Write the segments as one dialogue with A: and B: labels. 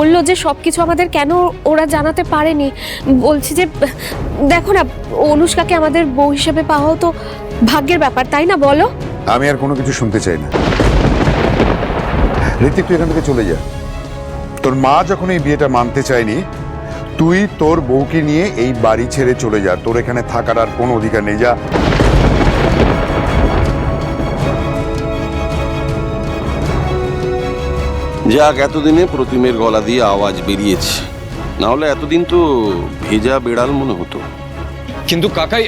A: বললো যে সবকিছু আমাদের কেন ওরা জানাতে পারেনি। বলছি যে দেখো না, অনুষ্কাকে আমাদের বউ হিসেবে পাওয়াও তো ভাগ্যের ব্যাপার, তাই না বলো?
B: আমি আর কোনো কিছু শুনতে চাই না। ঋতিক, তুই এখান থেকে চলে যা। তোর মা যখন এই বিয়েটা মানতে চায়নি, তুই তোর বউকে নিয়ে এই বাড়ি ছেড়ে চলে যা। তোর এখানে থাকার আর কোনো অধিকার নেই। যা।
C: যাক, এতদিনে প্রতিমের গলা দিয়ে আওয়াজ বেরিয়েছে, না হলে এতদিন তো ভেজা বেড়াল মনে হতো।
D: কিন্তু কাকাই,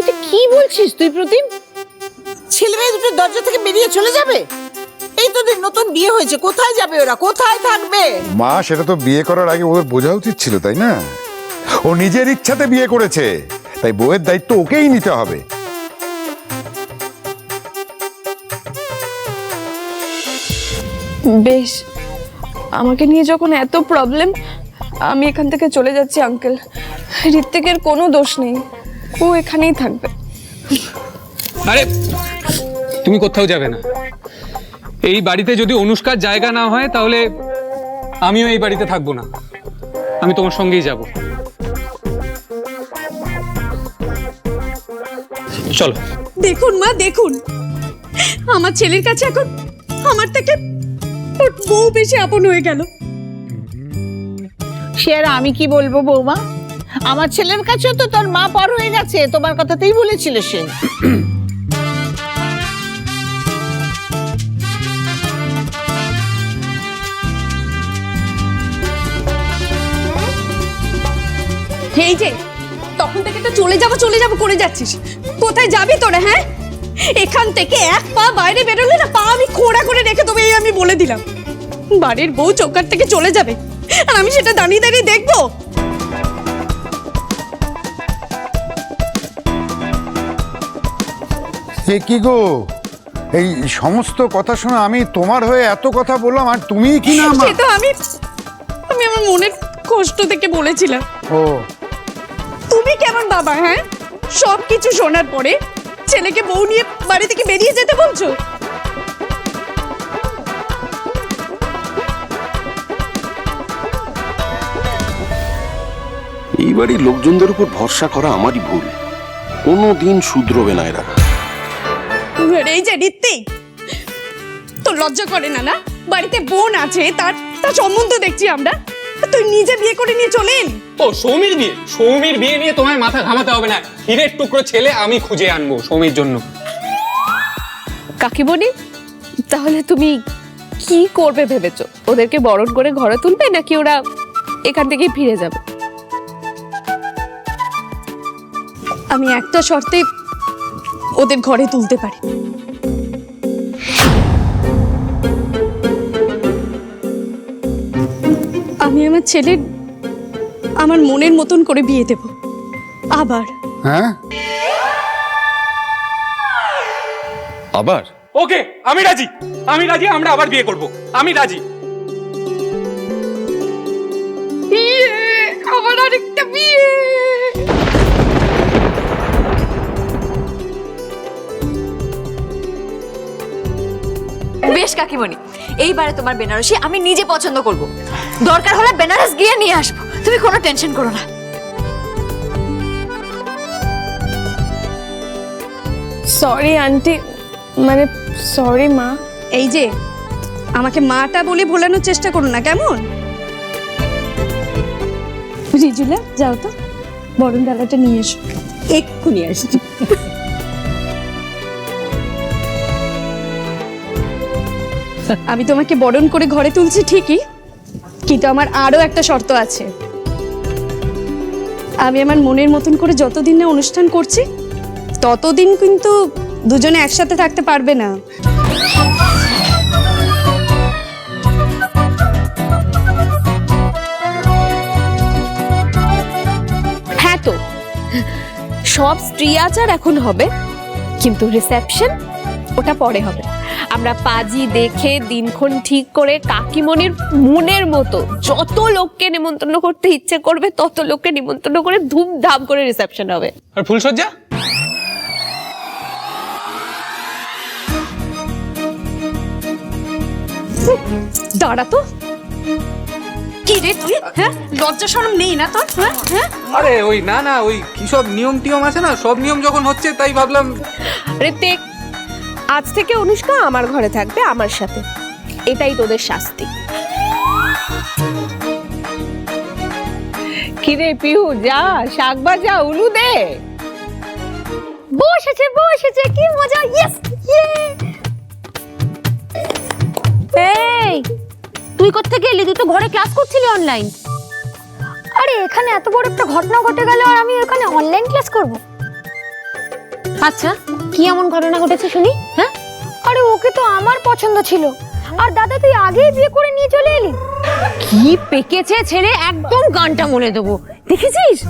E: এটা কি বলছিস তুই প্রতিম? ছেলে মেয়ে দুটো দরজা থেকে বেরিয়ে চলে যাবে? এই তো নতুন বিয়ে হয়েছে, কোথায় যাবে ওরা, কোথায় থাকবে?
B: মা, সেটা তো বিয়ে করার আগে ওদের বোঝা উচিত ছিল, তাই না? ও নিজের ইচ্ছাতে বিয়ে করেছে, তাই বউয়ের দায়িত্ব ওকেই নিতে হবে।
F: বেশ, আমাকে নিয়ে যখন এত প্রবলেম, আমি এখান থেকে চলে যাচ্ছি আঙ্কেল। ঋত্বিকের কোনো দোষ নেই, ও এখানেই থাকবে।
D: আরে তুমি কোথাও যাবে না। এই বাড়িতে যদি অনুষ্কার জায়গা না হয় তাহলে আমিও এই বাড়িতে থাকবো না, আমি তোমার সঙ্গেই যাব। চলো।
F: দেখুন মা, দেখুন, আমার ছেলের কাছে এখন আমার থেকে ওর বউ বেশি আপন হয়ে গেল।
E: সে আর আমি কি বলবো বৌমা, আমার ছেলের কাছেও তো তোর মা পর হয়ে গেছে, তোমার কথাতেই বলেছিল সে।
F: এই যে তখন থেকে তো চলে যাব করে যাচ্ছিস, কোথায় যাবি তোরা? হ্যাঁ, এখান থেকে এক পা বাইরে বেরোলে না, পা আমি খোঁড়া করে রেখে দেবো, এই আমি বলে দিলাম। বাড়ির বউ চৌকার থেকে চলে যাবে আর আমি সেটা দাঁড়িয়ে দাঁড়িয়ে দেখবো?
B: এ কি গো, এই সমস্ত কথা শোনা আমি তোমার হয়ে এত কথা বললাম, আর তুমি কি না
F: সে তো আমি আমার মনের কষ্ট থেকে বলেছিলাম।
B: ও,
F: তুমি কেমন বাবা? হ্যাঁ, সব কিছু শোনার পরে ছেলেকে বউ নিয়ে বাড়ি থেকে বেরিয়ে যেতে বলছো?
C: এই বাড়ির লোকজনদের উপর ভরসা করা আমারই ভুল, কোনোদিন শুধরবে না এরা।
F: এই যে ঋত্বিক, তোর লজ্জা করে না? না, বাড়িতে বোন আছে, তার সম্বন্ধ দেখছি আমরা, তুই নিজে বিয়ে করে নিয়ে চলে এলি।
D: ও সৌমির বিয়ে নিয়ে তোমায় মাথা ঘামাতে হবে না। হীরের টুকরো ছেলে আমি খুঁজে আনবো সৌমির জন্য।
A: কাকিমণি, তাহলে তুমি কি করবে ভেবেছো? ওদেরকে বরণ করে ঘরে তুলবে, নাকি ওরা এখান থেকে ফিরে যাবে?
F: আমি একটা শর্তে ওদের ঘরে তুলতে পারি। আমি আমার ছেলের আমার মনের মতন করে বিয়ে দেব আবার।
B: হ্যাঁ,
D: আবার? ওকে, আমি রাজি, আমরা আবার বিয়ে করব, আমি রাজি।
F: আবার আরেকটা বিয়ে।
G: বেশ কাকিমণি, এইবারে তোমার বেনারসি আমি নিজে পছন্দ করব, দরকার হলে বেনারস গিয়ে নিয়ে আসবো, তুমি কোনো টেনশন করো না।
F: সরি আন্টি, মানে সরি মা। এই যে আমাকে মাটা বলে ভোলানোর চেষ্টা করো না, কেমন? রিজুলা, যাও তো বরণ ডালাটা নিয়ে এসো। এক্ষুনি আসছি। আমি তোমাকে বরণ করে ঘরে তুলছি ঠিকই, কিন্তু আমার আরো একটা শর্ত আছে। আমি আমার মনের মতন করে যতদিন না অনুষ্ঠান করছি, ততদিন কিন্তু দুজনে একসাথে থাকতে পারবে না।
A: হ্যাঁ, তো সব স্ত্রী আচার এখন হবে, কিন্তু রিসেপশন ওটা পরে হবে। আমরা পাজি দেখে দিনক্ষণ ঠিক করে কাকিমণির মনের মতো যত লোককে নিমন্ত্রণ করতে ইচ্ছে করবে তত লোককে নিমন্ত্রণ করে ধুমধাম করে রিসেপশন হবে।
D: আর ফুলসজ্জা?
A: দাঁড়া তো।
F: কি রে তুই, হ্যাঁ? লজ্জা শরম নেই না তোর? হ্যাঁ হ্যাঁ।
D: আরে ওই না ওই কি সব নিয়ম টিয়ম আছে না, সব নিয়ম যখন হচ্ছে তাই ভাবলাম।
A: ঋত্বিক, আজ থেকে অনুষ্কা আমার ঘরে থাকবে আমার সাথে, এটাই তোদের শাস্তি।
E: কিরে পিহু, যা শাক ভাজা উলু দে।
G: বসেছে, কি মজা। ইয়েস,
H: এই তুই কোত্থেকে এলি? তুই তো ঘরে ক্লাস করছিলি অনলাইন।
G: আরে এখানে এত বড় একটা ঘটনা ঘটে গেল আর আমি এখানে অনলাইন ক্লাস করব?
H: আচ্ছা কি এমন ঘটনা ঘটেছে শুনি? হ্যাঁ,
G: আরে ওকে তো আমার পছন্দ ছিল, আর দাদা তুই আগেই বিয়ে করে নিয়ে চলে এলি।
H: কি পেকেছে ছেড়ে, একদম গানটা মনে দেবো, দেখেছিস?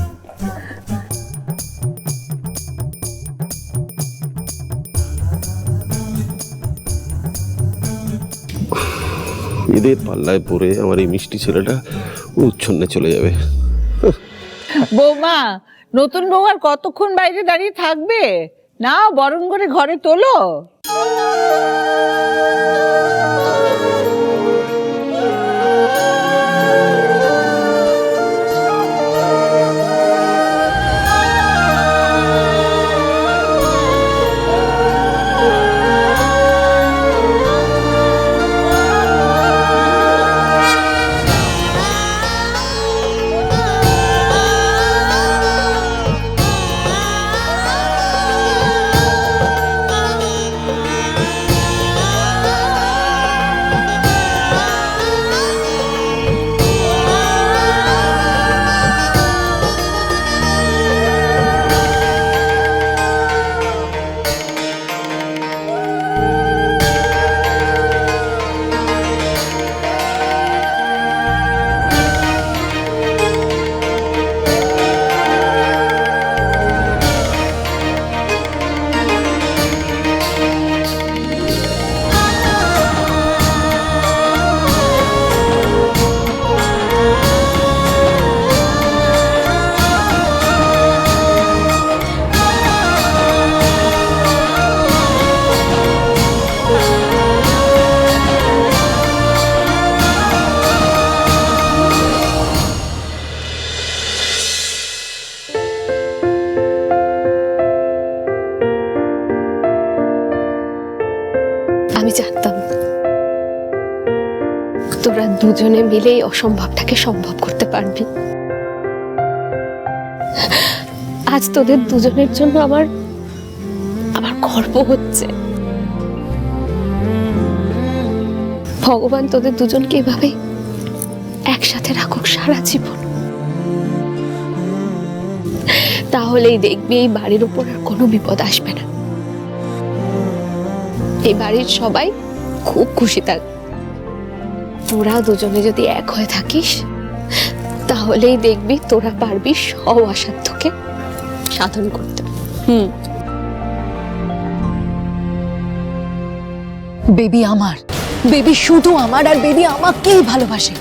C: এদের পাল্লায় পড়ে আমার এই মিষ্টি ছেলেটা উচ্ছন্নে চলে যাবে।
E: বৌমা, নতুন বউ আর কতক্ষণ বাইরে দাঁড়িয়ে থাকবে? না, বরণ করে ঘরে তোলো।
A: আমি জানতাম তোরা দুজনে মিলে এই অসম্ভবটাকে সম্ভব করতে পারবি। আজ তোদের দুজনের জন্য আমার গর্ব হচ্ছে। ভগবান তোদের দুজনকে এভাবে একসাথে রাখুক সারা জীবন। তাহলেই দেখবি এই বাড়ির উপর আর কোনো বিপদ আসবে না। এই বাড়ির সবাই খুব খুশি থাকবে। তোরা দুজনে যদি এক হয়ে থাকিস তাহলেই দেখবি তোরা পারবি সব অসাধ্যকে সাধন করতে।
I: বেবি আমার, বেবি শুধু আমার, আর বেবি আমাকেই ভালোবাসে।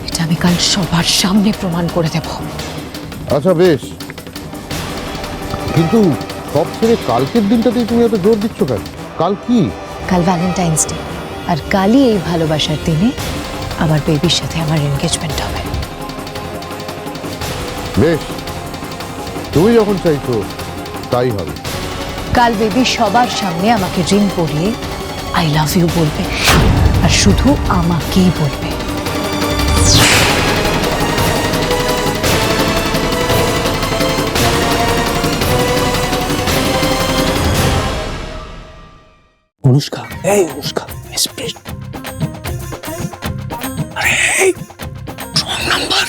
I: এটা আমি কাল সবার সামনে প্রমাণ করে দেব।
J: আচ্ছা বেশ, কিন্তু সব ছেড়ে কালকের দিনটাতেই তুমি এত জোর দিচ্ছ কেন? কাল কি?
I: কাল ভ্যালেন্টাইন্স ডে, আর কালই এই ভালোবাসার দিনে আমার বেবির সাথে আমার এনগেজমেন্ট হবে।
J: বেশ, তুমি যখন চাইছো তাই হবে।
I: কাল বেবি সবার সামনে আমাকে রিং পরিয়ে আই লাভ ইউ বলবে, আর শুধু আমাকেই বলবে।
D: অনুষ্কা, এই অনুষ্কা, স্পিড। আরে রং নাম্বার।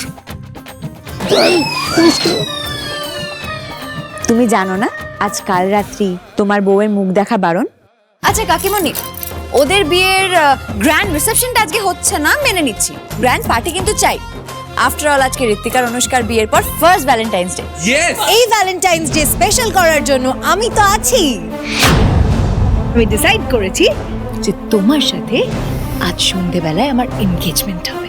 G: তুমি জানো না আজ কাল রাত্রি তোমার বউয়ের মুখ দেখা বারণ? আচ্ছা কাকিমণি, ওদের বিয়ের গ্র্যান্ড রিসেপশনটা আজকে হচ্ছে না, মেনে নিচ্ছি। গ্র্যান্ড পার্টি কিন্তু চাই। আফটার অল আজকে ঋত্বিকার অনুষ্কার বিয়ের পর ফার্স্ট ভ্যালেন্টাইন্স ডে। এই ভ্যালেন্টাইন্স ডে স্পেশাল করার জন্য আমি তো আছি। আমি ডিসাইড করেছি যে তোমার সাথে আজ সন্ধ্যেবেলায় আমার এনগেজমেন্ট হবে।